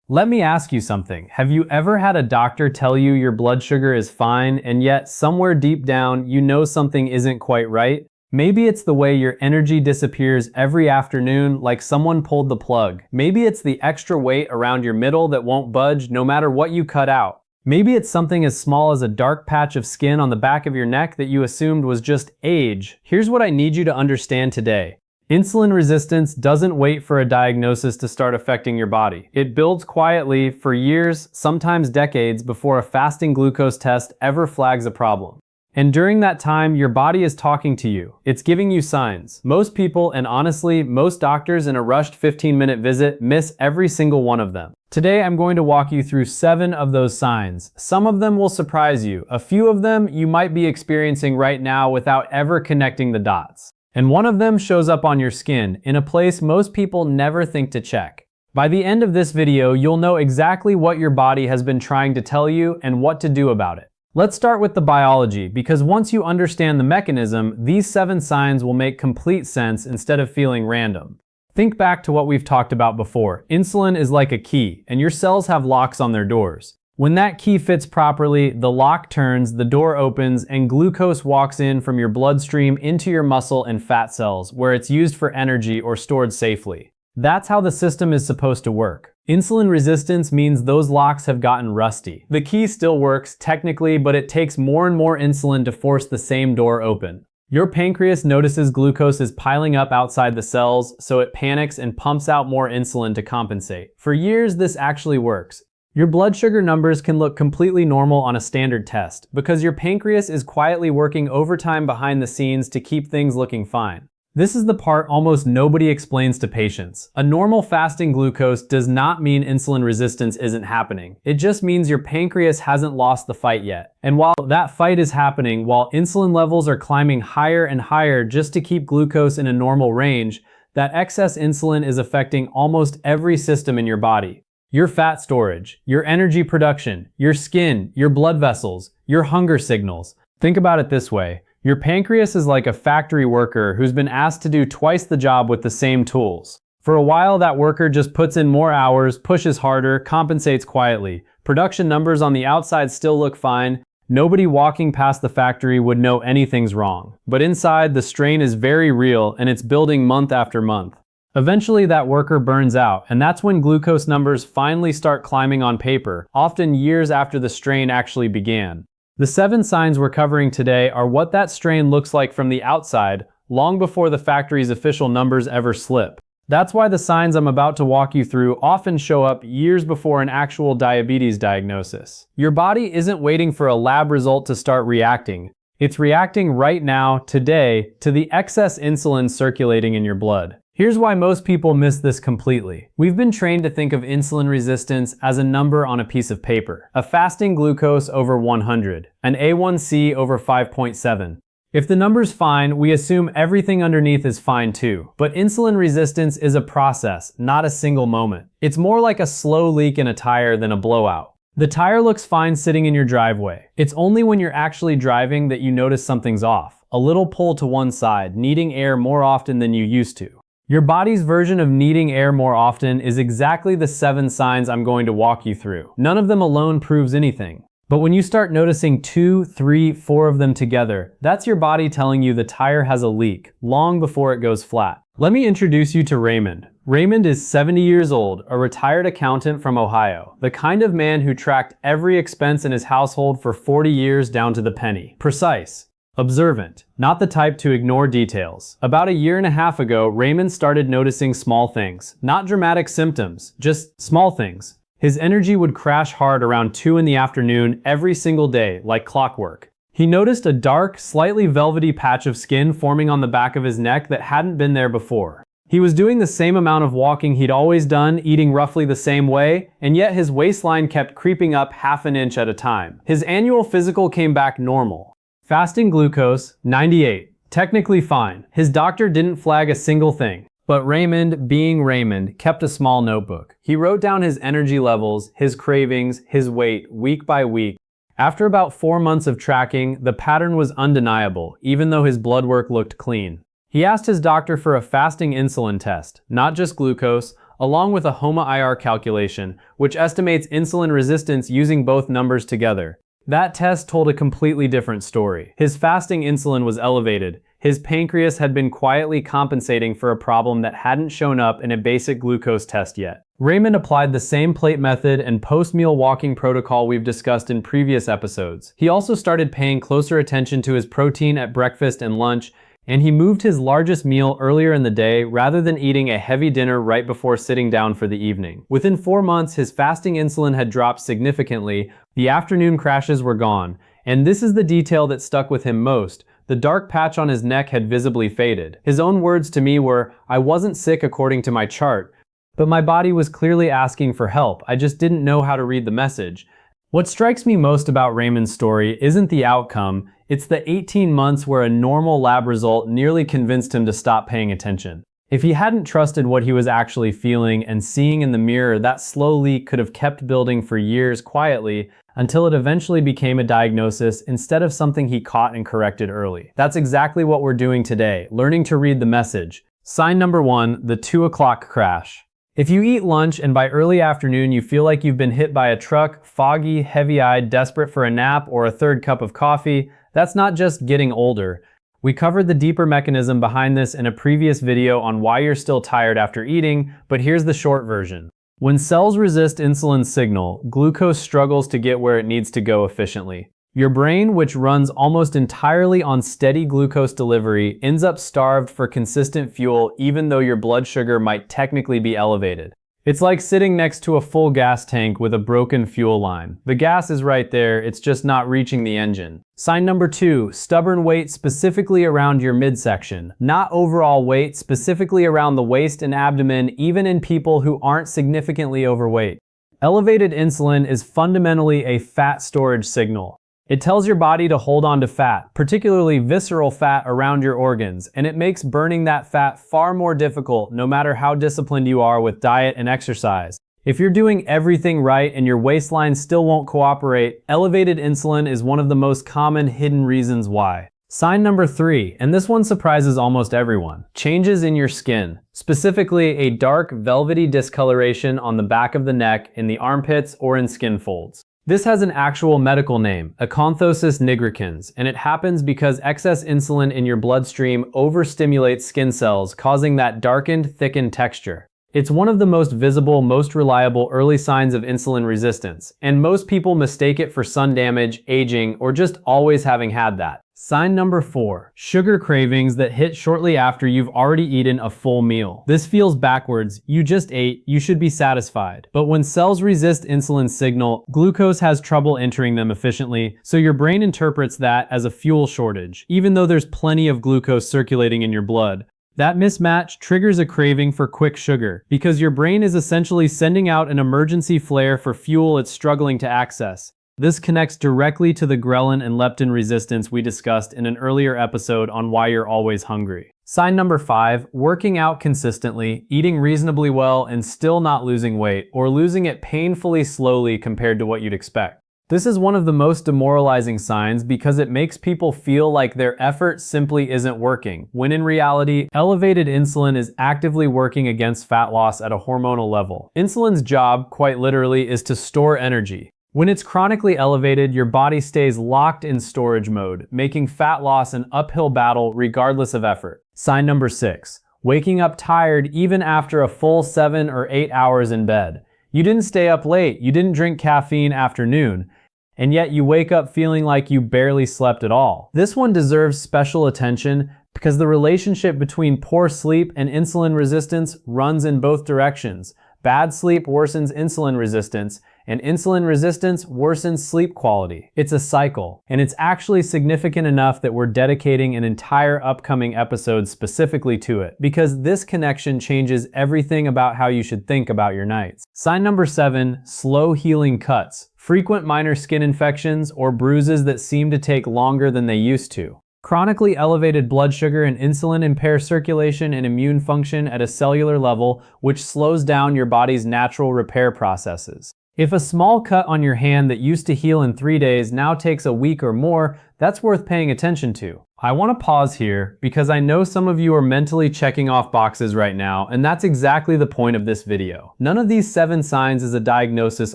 Let me ask you something. Have you ever had a doctor tell you your blood sugar is fine, and yet somewhere deep down you know something isn't quite right? Maybe it's the way your energy disappears every afternoon like someone pulled the plug. Maybe it's the extra weight around your middle that won't budge no matter what you cut out. Maybe it's something as small as a dark patch of skin on the back of your neck that you assumed was just age. Here's what I need you to understand today. Insulin resistance doesn't wait for a diagnosis to start affecting your body. It builds quietly for years, sometimes decades, before a fasting glucose test ever flags a problem. And during that time, your body is talking to you. It's giving you signs. Most people, and honestly, most doctors in a rushed 15-minute visit miss every single one of them. Today, I'm going to walk you through 7 of those signs. Some of them will surprise you. A few of them you might be experiencing right now without ever connecting the dots. And one of them shows up on your skin, in a place most people never think to check. By the end of this video, you'll know exactly what your body has been trying to tell you and what to do about it. Let's start with the biology, because once you understand the mechanism, these 7 signs will make complete sense instead of feeling random. Think back to what we've talked about before. Insulin is like a key, and your cells have locks on their doors. When that key fits properly, the lock turns, the door opens, and glucose walks in from your bloodstream into your muscle and fat cells, where it's used for energy or stored safely. That's how the system is supposed to work. Insulin resistance means those locks have gotten rusty. The key still works, technically, but it takes more and more insulin to force the same door open. Your pancreas notices glucose is piling up outside the cells, so it panics and pumps out more insulin to compensate. For years, this actually works. Your blood sugar numbers can look completely normal on a standard test, because your pancreas is quietly working overtime behind the scenes to keep things looking fine. This is the part almost nobody explains to patients. A normal fasting glucose does not mean insulin resistance isn't happening. It just means your pancreas hasn't lost the fight yet. And while that fight is happening, while insulin levels are climbing higher and higher just to keep glucose in a normal range, that excess insulin is affecting almost every system in your body. Your fat storage, your energy production, your skin, your blood vessels, your hunger signals. Think about it this way. Your pancreas is like a factory worker who's been asked to do twice the job with the same tools. For a while, that worker just puts in more hours, pushes harder, compensates quietly. Production numbers on the outside still look fine. Nobody walking past the factory would know anything's wrong. But inside, the strain is very real, and it's building month after month. Eventually, that worker burns out, and that's when glucose numbers finally start climbing on paper, often years after the strain actually began. The 7 signs we're covering today are what that strain looks like from the outside, long before the factory's official numbers ever slip. That's why the signs I'm about to walk you through often show up years before an actual diabetes diagnosis. Your body isn't waiting for a lab result to start reacting. It's reacting right now, today, to the excess insulin circulating in your blood. Here's why most people miss this completely. We've been trained to think of insulin resistance as a number on a piece of paper. A fasting glucose over 100, an A1C over 5.7. If the number's fine, we assume everything underneath is fine too. But insulin resistance is a process, not a single moment. It's more like a slow leak in a tire than a blowout. The tire looks fine sitting in your driveway. It's only when you're actually driving that you notice something's off. A little pull to one side, needing air more often than you used to. Your body's version of needing air more often is exactly the 7 signs I'm going to walk you through. None of them alone proves anything. But when you start noticing 2, 3, 4 of them together, that's your body telling you the tire has a leak, long before it goes flat. Let me introduce you to Raymond. Raymond is 70 years old, a retired accountant from Ohio, the kind of man who tracked every expense in his household for 40 years down to the penny. Precise. Observant, not the type to ignore details. About a year and a half ago, Raymond started noticing small things. Not dramatic symptoms, just small things. His energy would crash hard around 2 in the afternoon every single day, like clockwork. He noticed a dark, slightly velvety patch of skin forming on the back of his neck that hadn't been there before. He was doing the same amount of walking he'd always done, eating roughly the same way, and yet his waistline kept creeping up half an inch at a time. His annual physical came back normal. Fasting glucose, 98. Technically fine. His doctor didn't flag a single thing. But Raymond, being Raymond, kept a small notebook. He wrote down his energy levels, his cravings, his weight, week by week. After about 4 months of tracking, the pattern was undeniable, even though his blood work looked clean. He asked his doctor for a fasting insulin test, not just glucose, along with a HOMA-IR calculation, which estimates insulin resistance using both numbers together. That test told a completely different story. His fasting insulin was elevated. His pancreas had been quietly compensating for a problem that hadn't shown up in a basic glucose test yet. Raymond applied the same plate method and post-meal walking protocol we've discussed in previous episodes. He also started paying closer attention to his protein at breakfast and lunch, and he moved his largest meal earlier in the day rather than eating a heavy dinner right before sitting down for the evening. Within 4 months, his fasting insulin had dropped significantly, the afternoon crashes were gone, and this is the detail that stuck with him most. The dark patch on his neck had visibly faded. His own words to me were, "I wasn't sick according to my chart, but my body was clearly asking for help. I just didn't know how to read the message." What strikes me most about Raymond's story isn't the outcome, it's the 18 months where a normal lab result nearly convinced him to stop paying attention. If he hadn't trusted what he was actually feeling and seeing in the mirror, that slow leak could have kept building for years quietly until it eventually became a diagnosis instead of something he caught and corrected early. That's exactly what we're doing today, learning to read the message. Sign number 1, the 2 o'clock crash. If you eat lunch and by early afternoon you feel like you've been hit by a truck, foggy, heavy-eyed, desperate for a nap or a third cup of coffee, that's not just getting older. We covered the deeper mechanism behind this in a previous video on why you're still tired after eating, but here's the short version. When cells resist insulin's signal, glucose struggles to get where it needs to go efficiently. Your brain, which runs almost entirely on steady glucose delivery, ends up starved for consistent fuel even though your blood sugar might technically be elevated. It's like sitting next to a full gas tank with a broken fuel line. The gas is right there, it's just not reaching the engine. Sign number 2, stubborn weight specifically around your midsection. Not overall weight, specifically around the waist and abdomen, even in people who aren't significantly overweight. Elevated insulin is fundamentally a fat storage signal. It tells your body to hold on to fat, particularly visceral fat around your organs, and it makes burning that fat far more difficult no matter how disciplined you are with diet and exercise. If you're doing everything right and your waistline still won't cooperate, elevated insulin is one of the most common hidden reasons why. Sign number 3, and this one surprises almost everyone. Changes in your skin. Specifically, a dark, velvety discoloration on the back of the neck, in the armpits, or in skin folds. This has an actual medical name, acanthosis nigricans, and it happens because excess insulin in your bloodstream overstimulates skin cells, causing that darkened, thickened texture. It's one of the most visible, most reliable early signs of insulin resistance, and most people mistake it for sun damage, aging, or just always having had that. Sign number 4, sugar cravings that hit shortly after you've already eaten a full meal. This feels backwards. You just ate, you should be satisfied. But when cells resist insulin's signal, glucose has trouble entering them efficiently, so your brain interprets that as a fuel shortage, even though there's plenty of glucose circulating in your blood. That mismatch triggers a craving for quick sugar, because your brain is essentially sending out an emergency flare for fuel it's struggling to access. This connects directly to the ghrelin and leptin resistance we discussed in an earlier episode on why you're always hungry. Sign number 5, working out consistently, eating reasonably well and still not losing weight, or losing it painfully slowly compared to what you'd expect. This is one of the most demoralizing signs because it makes people feel like their effort simply isn't working, when in reality, elevated insulin is actively working against fat loss at a hormonal level. Insulin's job, quite literally, is to store energy. When it's chronically elevated, your body stays locked in storage mode, making fat loss an uphill battle regardless of effort. Sign number 6, waking up tired even after a full 7 or 8 hours in bed. You didn't stay up late, you didn't drink caffeine after noon, and yet you wake up feeling like you barely slept at all. This one deserves special attention because the relationship between poor sleep and insulin resistance runs in both directions. Bad sleep worsens insulin resistance, and insulin resistance worsens sleep quality. It's a cycle, and it's actually significant enough that we're dedicating an entire upcoming episode specifically to it, because this connection changes everything about how you should think about your nights. Sign number 7, slow healing cuts. Frequent minor skin infections or bruises that seem to take longer than they used to. Chronically elevated blood sugar and insulin impair circulation and immune function at a cellular level, which slows down your body's natural repair processes. If a small cut on your hand that used to heal in 3 days now takes a week or more, that's worth paying attention to. I want to pause here because I know some of you are mentally checking off boxes right now, and that's exactly the point of this video. None of these 7 signs is a diagnosis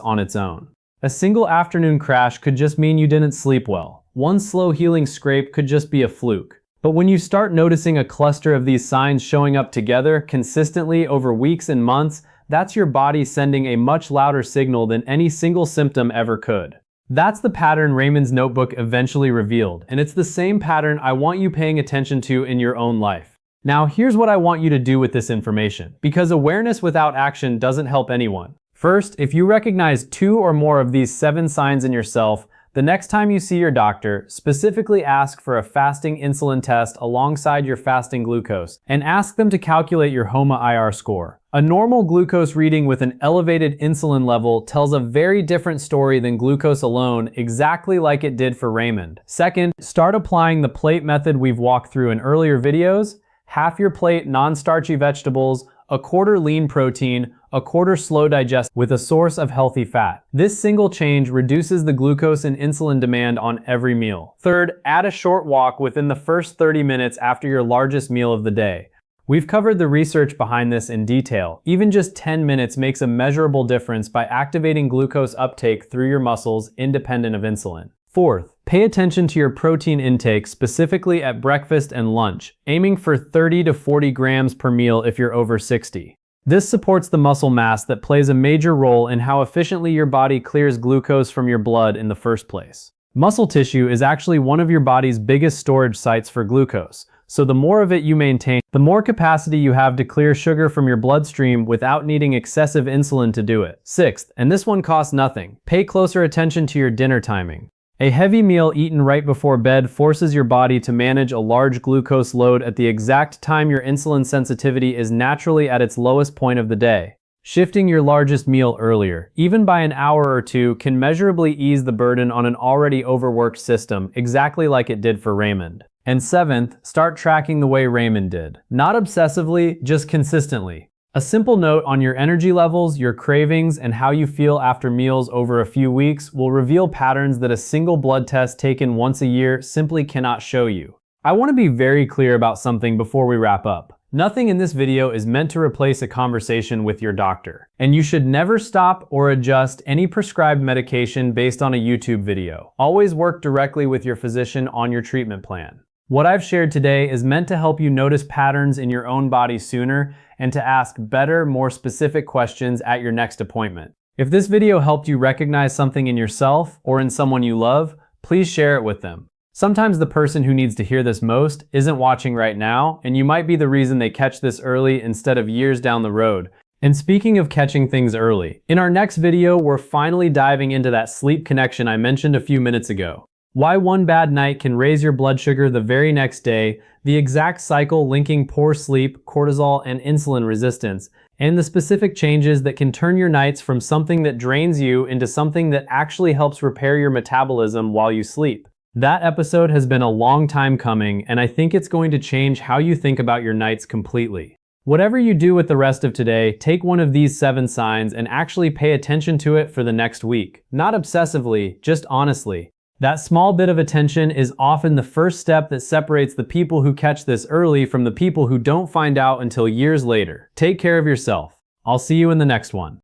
on its own. A single afternoon crash could just mean you didn't sleep well. One slow healing scrape could just be a fluke. But when you start noticing a cluster of these signs showing up together consistently over weeks and months, that's your body sending a much louder signal than any single symptom ever could. That's the pattern Raymond's notebook eventually revealed, and it's the same pattern I want you paying attention to in your own life. Now, here's what I want you to do with this information, because awareness without action doesn't help anyone. First, if you recognize 2 or more of these 7 signs in yourself, the next time you see your doctor, specifically ask for a fasting insulin test alongside your fasting glucose, and ask them to calculate your HOMA-IR score. A normal glucose reading with an elevated insulin level tells a very different story than glucose alone, exactly like it did for Raymond. Second, start applying the plate method we've walked through in earlier videos. Half your plate non-starchy vegetables, a quarter lean protein, a quarter slow digest with a source of healthy fat. This single change reduces the glucose and insulin demand on every meal. Third, add a short walk within the first 30 minutes after your largest meal of the day. We've covered the research behind this in detail. Even just 10 minutes makes a measurable difference by activating glucose uptake through your muscles independent of insulin. Fourth, pay attention to your protein intake, specifically at breakfast and lunch, aiming for 30 to 40 grams per meal if you're over 60. This supports the muscle mass that plays a major role in how efficiently your body clears glucose from your blood in the first place. Muscle tissue is actually one of your body's biggest storage sites for glucose, so the more of it you maintain, the more capacity you have to clear sugar from your bloodstream without needing excessive insulin to do it. Sixth, and this one costs nothing, pay closer attention to your dinner timing. A heavy meal eaten right before bed forces your body to manage a large glucose load at the exact time your insulin sensitivity is naturally at its lowest point of the day. Shifting your largest meal earlier, even by an hour or two, can measurably ease the burden on an already overworked system, exactly like it did for Raymond. And seventh, start tracking the way Raymond did. Not obsessively, just consistently. A simple note on your energy levels, your cravings, and how you feel after meals over a few weeks will reveal patterns that a single blood test taken once a year simply cannot show you. I want to be very clear about something before we wrap up. Nothing in this video is meant to replace a conversation with your doctor, and you should never stop or adjust any prescribed medication based on a YouTube video. Always work directly with your physician on your treatment plan. What I've shared today is meant to help you notice patterns in your own body sooner and to ask better, more specific questions at your next appointment. If this video helped you recognize something in yourself or in someone you love, please share it with them. Sometimes the person who needs to hear this most isn't watching right now, and you might be the reason they catch this early instead of years down the road. And speaking of catching things early, in our next video, we're finally diving into that sleep connection I mentioned a few minutes ago. Why one bad night can raise your blood sugar the very next day, the exact cycle linking poor sleep, cortisol, and insulin resistance, and the specific changes that can turn your nights from something that drains you into something that actually helps repair your metabolism while you sleep. That episode has been a long time coming, and I think it's going to change how you think about your nights completely. Whatever you do with the rest of today, take one of these 7 signs and actually pay attention to it for the next week. Not obsessively, just honestly. That small bit of attention is often the first step that separates the people who catch this early from the people who don't find out until years later. Take care of yourself. I'll see you in the next one.